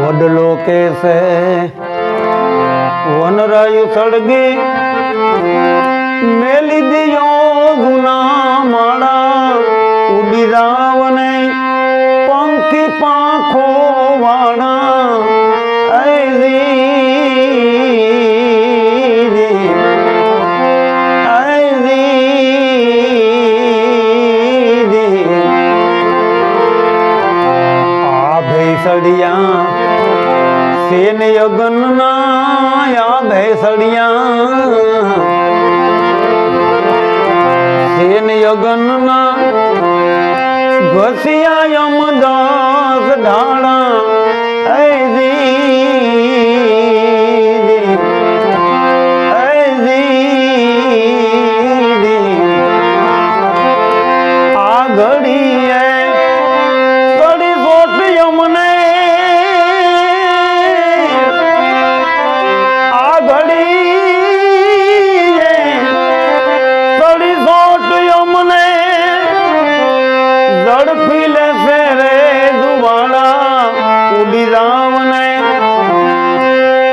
वडलो कैसे वनरायु सड़गी मेली दियो गुना माड़ा उड़ी रावने पंखी पाखो वाड़ा भैसड़िया सेन यगन ना या भैसड़िया सेन यगन ना घसिया यमदास ढाड़ा आ घड़ी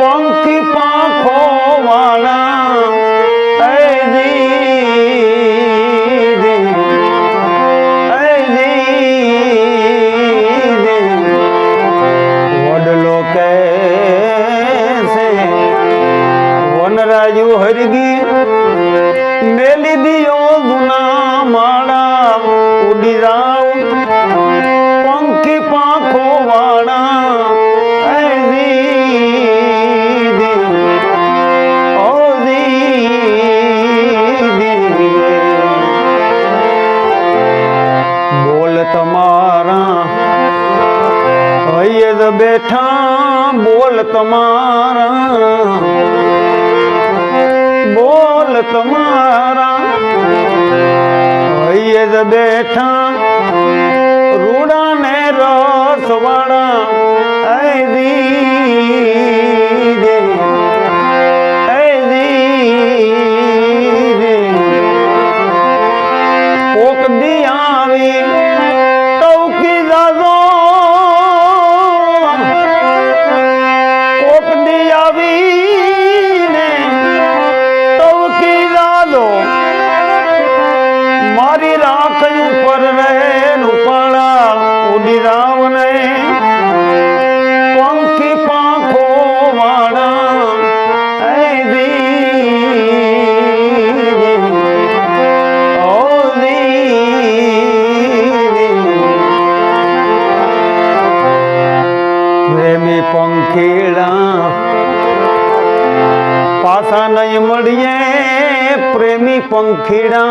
पंखी पाखो वाला वडलो कैसे वनरायु हरगी मेली दियो गुना माड़ा उड़ी राव पंखी पाखो वाड़ा बोल तमारा हयद बैठा बोल तमारा हयद बैठा रूड़ा ने रसवाड़ा कोक दियावी तौकी दादो कोक दियावी ने तौकी दादो मारी राख ऊपर रहे नुपाड़ा उड़ी राव ने पंखी पाखो वाड़ा प्रेमी पंखीड़ा पासा नहीं मड़िए प्रेमी पंखीड़ा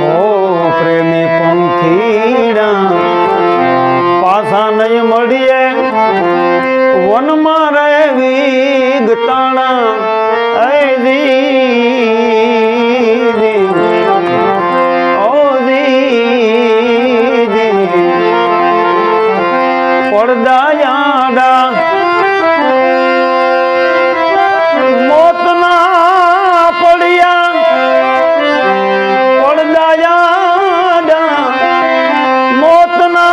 ओ प्रेमी पंखीड़ा पासा नहीं मड़िए वन मारे विगताड़ा पड़दायाडा मौत ना पड़िया पड़दायाडा मौत ना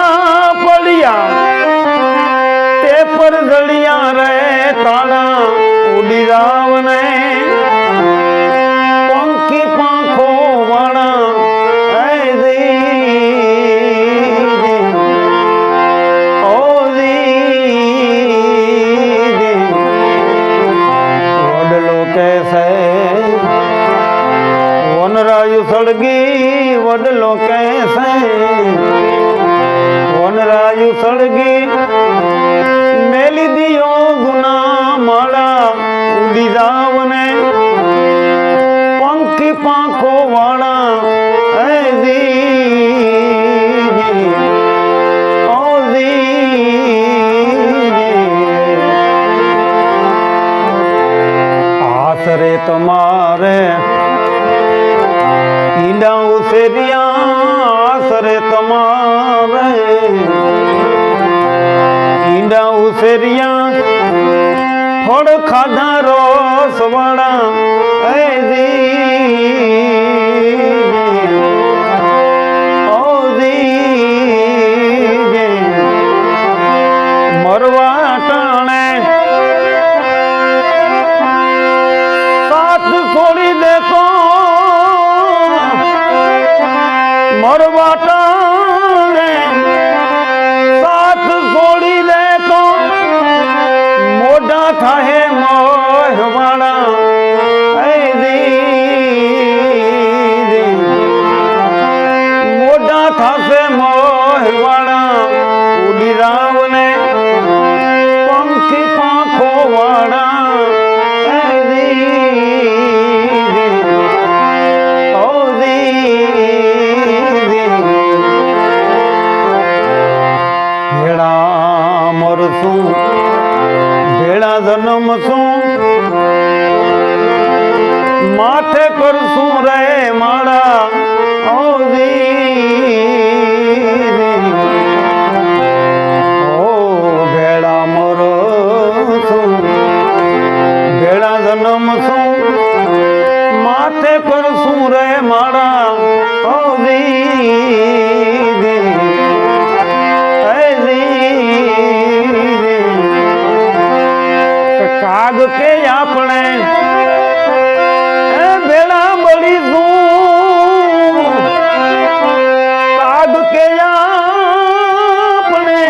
पड़िया ते पर जड़िया रे ताड़ा उड़ी रावने पंखी पाखो वाड़ा वनरायु सड़गी वडलो कैसे वनरायु सड़गी मेली दियो गुना माड़ा उड़ी रावने पंखी पाखो वाड़ा आसरे तुम्हारे ईंडा उसेरिया आसरे तुम्हारे ईंडा उसेरिया फड़ खाधा रोस वाड़ा ओ दी वाला उड़ी राव ने पंखी पाखो वाला भेड़ा मरसू भेड़ा जन्म सू माथे करसू रे माड़ा भेड़ा मरसू भेड़ा जन्म सू माथे करसू रे माड़ा काग के अपने बेड़ा बड़ी सू काग के अपने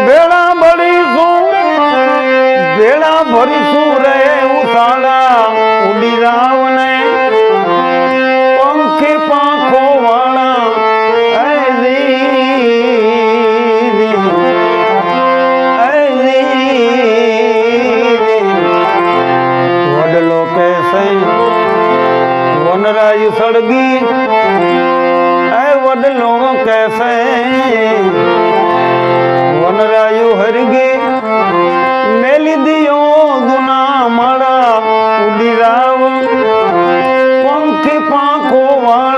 बेड़ा बड़ी सू बेड़ा भरी सू रे उसाड़ा उड़ी राव ने पंखे पाखो वाला वडलो कैसे वनरायु सड़गी वडलो कैसे वनरायु हरगी मेली दियो दुना माड़ा उड़ी राव पंखी पाखो वाला